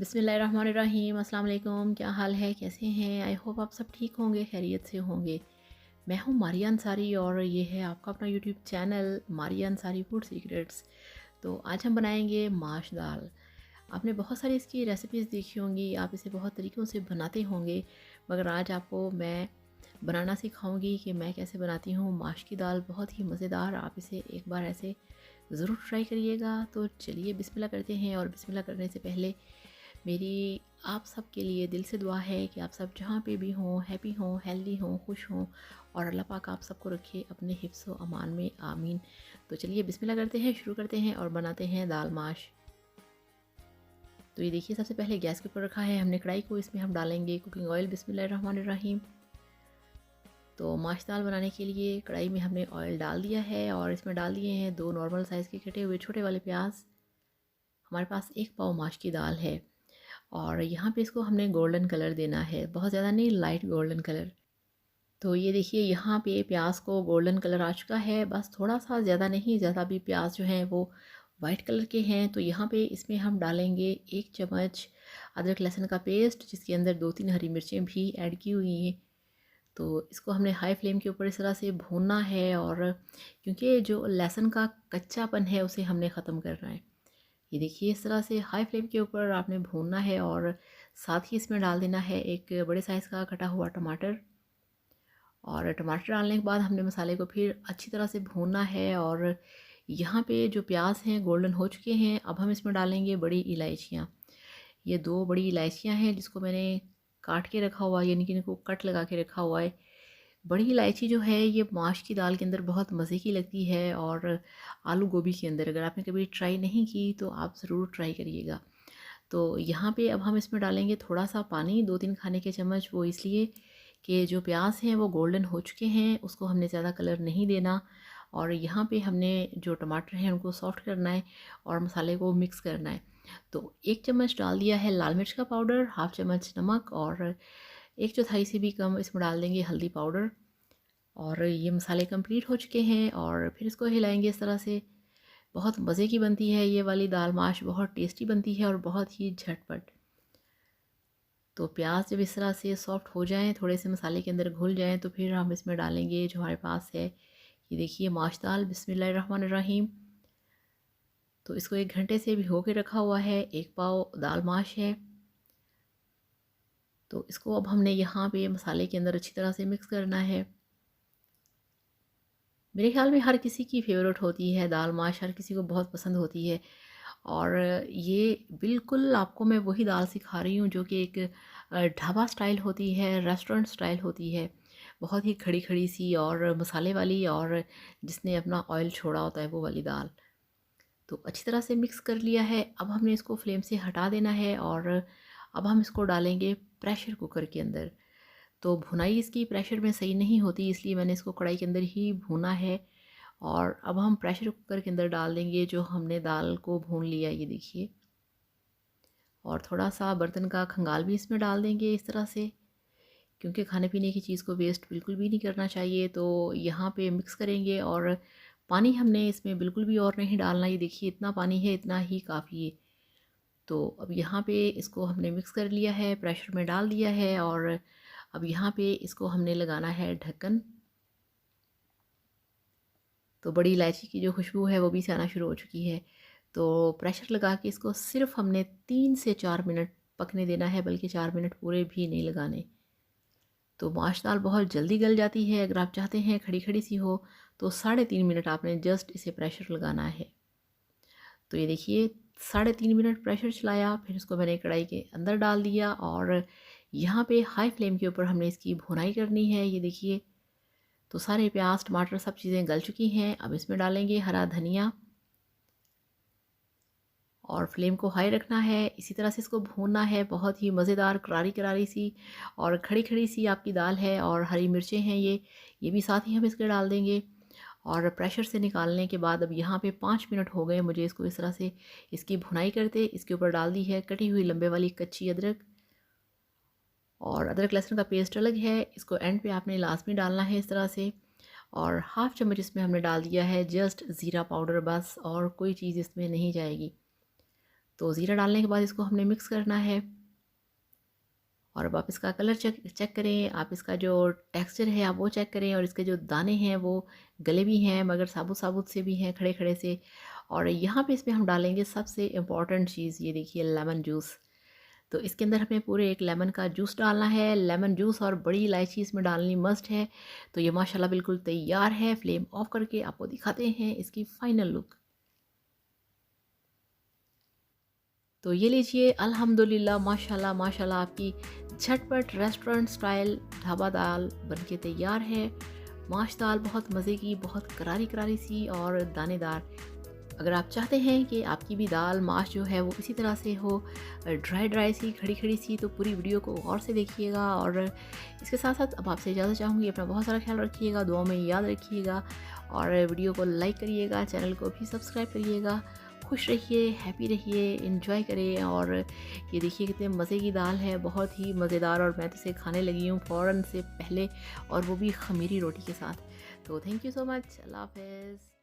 बिस्मिल्लाहिर्रहमानिर्रहीम। अस्सलाम वालेकुम। क्या हाल है, कैसे हैं? आई होप आप सब ठीक होंगे, खैरियत से होंगे। मैं हूँ मारिया अंसारी और ये है आपका अपना YouTube channel Maria Ansari food secrets. तो आज हम बनाएंगे माश दाल। आपने बहुत सारी इसकी रेसिपीज़ देखी होंगी, आप इसे बहुत तरीक़ों से बनाते होंगे, मगर आज आपको मैं बनाना सिखाऊंगी कि मैं कैसे बनाती हूँ माश की दाल। बहुत ही मज़ेदार, आप इसे एक बार ऐसे ज़रूर ट्राई करिएगा। तो चलिए बिस्मिल्लाह करते हैं। और बिस्मिल्लाह करने से पहले मेरी आप सब के लिए दिल से दुआ है कि आप सब जहाँ पे भी हों हैप्पी हों, हेल्दी हों, खुश हों और अल्लाह पाक आप सबको रखे अपने हिफ्ज़ व अमान में, आमीन। तो चलिए बिस्मिल्लाह करते हैं, शुरू करते हैं और बनाते हैं दाल माश। तो ये देखिए, सबसे पहले गैस के ऊपर रखा है हमने कढ़ाई को, इसमें हम डालेंगे कुकिंग ऑयल। बिस्मिल्लाहिर्रहमानिर्रहीम। तो माश दाल बनाने के लिए कढ़ाई में हमने ऑयल डाल दिया है और इसमें डाल दिए हैं 2 नॉर्मल साइज़ के कटे हुए छोटे वाले प्याज। हमारे पास 1 पाव माश की दाल है और यहाँ पे इसको हमने गोल्डन कलर देना है, बहुत ज़्यादा नहीं, लाइट गोल्डन कलर। तो ये देखिए, यहाँ पे प्याज को गोल्डन कलर आ चुका है, बस थोड़ा सा, ज़्यादा नहीं, ज़्यादा भी प्याज जो हैं वो वाइट कलर के हैं। तो यहाँ पे इसमें हम डालेंगे 1 चम्मच अदरक लहसुन का पेस्ट, जिसके अंदर 2-3 हरी मिर्चें भी ऐड की हुई हैं। तो इसको हमने हाई फ्लेम के ऊपर इस तरह से भूनना है, और क्योंकि जो लहसुन का कच्चापन है उसे हमने ख़त्म करना है। ये देखिए, इस तरह से हाई फ्लेम के ऊपर आपने भूनना है और साथ ही इसमें डाल देना है एक बड़े साइज़ का कटा हुआ टमाटर। और टमाटर डालने के बाद हमने मसाले को फिर अच्छी तरह से भूनना है। और यहाँ पे जो प्याज हैं गोल्डन हो चुके हैं। अब हम इसमें डालेंगे बड़ी इलायचियाँ। ये 2 बड़ी इलायचियाँ हैं जिसको मैंने काट के रखा हुआ है, यानी कि इनको कट लगा के रखा हुआ है। बड़ी इलायची जो है ये माश की दाल के अंदर बहुत मज़े की लगती है, और आलू गोभी के अंदर। अगर आपने कभी ट्राई नहीं की तो आप ज़रूर ट्राई करिएगा। तो यहाँ पे अब हम इसमें डालेंगे थोड़ा सा पानी, 2-3 खाने के चम्मच। वो इसलिए कि जो प्याज हैं वो गोल्डन हो चुके हैं, उसको हमने ज़्यादा कलर नहीं देना। और यहाँ पे हमने जो टमाटर हैं उनको सॉफ्ट करना है और मसाले को मिक्स करना है। तो 1 चम्मच डाल दिया है लाल मिर्च का पाउडर, हाफ़ चम्मच नमक, और 1/4 से भी कम इसमें डाल देंगे हल्दी पाउडर। और ये मसाले कंप्लीट हो चुके हैं और फिर इसको हिलाएंगे इस तरह से। बहुत मज़े की बनती है ये वाली दाल माश, बहुत टेस्टी बनती है और बहुत ही झटपट। तो प्याज जब इस तरह से सॉफ्ट हो जाएं, थोड़े से मसाले के अंदर घुल जाएं, तो फिर हम इसमें डालेंगे जो हमारे पास है, ये देखिए, माश दाल। बिस्मिल्लाहिर्रहमानिर्रहीम। तो इसको 1 घंटे से भिगो के रखा हुआ है, 1 पाव दाल माश है। तो इसको अब हमने यहाँ पे मसाले के अंदर अच्छी तरह से मिक्स करना है। मेरे ख्याल में हर किसी की फेवरेट होती है दाल माश, हर किसी को बहुत पसंद होती है। और ये बिल्कुल आपको मैं वही दाल सिखा रही हूँ जो कि एक ढाबा स्टाइल होती है, रेस्टोरेंट स्टाइल होती है, बहुत ही खड़ी खड़ी सी और मसाले वाली, और जिसने अपना ऑयल छोड़ा होता है वो वाली दाल। तो अच्छी तरह से मिक्स कर लिया है। अब हमने इसको फ्लेम से हटा देना है और अब हम इसको डालेंगे प्रेशर कुकर के अंदर। तो भुनाई इसकी प्रेशर में सही नहीं होती, इसलिए मैंने इसको कढ़ाई के अंदर ही भूना है। और अब हम प्रेशर कुकर के अंदर डाल देंगे जो हमने दाल को भून लिया, ये देखिए। और थोड़ा सा बर्तन का खंगाल भी इसमें डाल देंगे इस तरह से, क्योंकि खाने पीने की चीज़ को वेस्ट बिल्कुल भी नहीं करना चाहिए। तो यहाँ पे मिक्स करेंगे, और पानी हमने इसमें बिल्कुल भी और नहीं डालना। ये देखिए, इतना पानी है, इतना ही काफ़ी है। तो अब यहाँ पे इसको हमने मिक्स कर लिया है, प्रेशर में डाल दिया है, और अब यहाँ पे इसको हमने लगाना है ढक्कन। तो बड़ी इलायची की जो खुशबू है वो भी से आना शुरू हो चुकी है। तो प्रेशर लगा के इसको सिर्फ हमने 3 से 4 मिनट पकने देना है, बल्कि 4 मिनट पूरे भी नहीं लगाने। तो माश दाल बहुत जल्दी गल जाती है। अगर आप चाहते हैं खड़ी खड़ी सी हो तो 3.5 मिनट आपने जस्ट इसे प्रेशर लगाना है। तो ये देखिए, 3.5 मिनट प्रेशर चलाया, फिर इसको मैंने कढ़ाई के अंदर डाल दिया, और यहाँ पे हाई फ्लेम के ऊपर हमने इसकी भुनाई करनी है। ये देखिए, तो सारे प्याज टमाटर सब चीज़ें गल चुकी हैं। अब इसमें डालेंगे हरा धनिया, और फ्लेम को हाई रखना है। इसी तरह से इसको भूनना है, बहुत ही मज़ेदार करारी करारी सी और खड़ी खड़ी सी आपकी दाल है। और हरी मिर्चें हैं ये भी साथ ही हम इसके डाल देंगे। और प्रेशर से निकालने के बाद अब यहाँ पे 5 मिनट हो गए मुझे इसको इस तरह से इसकी भुनाई करते। इसके ऊपर डाल दी है कटी हुई लंबे वाली कच्ची अदरक, और अदरक लहसुन का पेस्ट अलग है, इसको एंड पे आपने लाजमी डालना है इस तरह से। और हाफ़ चम्मच इसमें हमने डाल दिया है जस्ट ज़ीरा पाउडर, बस, और कोई चीज़ इसमें नहीं जाएगी। तो ज़ीरा डालने के बाद इसको हमने मिक्स करना है। और अब आप इसका कलर चेक चेक करें, आप इसका जो टेक्सचर है आप वो चेक करें, और इसके जो दाने हैं वो गले भी हैं मगर साबुत साबुत से भी हैं, खड़े खड़े से। और यहाँ पे इसमें हम डालेंगे सबसे इम्पॉर्टेंट चीज़, ये देखिए लेमन जूस। तो इसके अंदर हमें पूरे एक लेमन का जूस डालना है। लेमन जूस और बड़ी इलायची इसमें डालनी मस्ट है। तो ये माशाल्लाह बिल्कुल तैयार है। फ्लेम ऑफ करके आपको दिखाते हैं इसकी फ़ाइनल लुक। तो ये लीजिए, अल्हम्दुलिल्लाह माशाल्लाह माशाल्लाह, आपकी झटपट रेस्टोरेंट स्टाइल ढाबा दाल बनके तैयार है। माश दाल बहुत मज़े की, बहुत करारी करारी सी और दानेदार। अगर आप चाहते हैं कि आपकी भी दाल माश जो है वो इसी तरह से हो, ड्राई ड्राई सी, खड़ी खड़ी सी, तो पूरी वीडियो को गौर से देखिएगा। और इसके साथ साथ अब आपसे इजाज़त चाहूँगी। अपना बहुत सारा ख्याल रखिएगा, दुआ में याद रखिएगा, और वीडियो को लाइक करिएगा, चैनल को भी सब्सक्राइब करिएगा। खुश रहिए, हैप्पी रहिए, एंजॉय करें। और ये देखिए कितने मज़े की दाल है, बहुत ही मज़ेदार, और मैं तो इसे खाने लगी हूँ फ़ौरन से पहले, और वो भी ख़मीरी रोटी के साथ। तो थैंक यू सो मच। अल्लाह हाफ़िज़।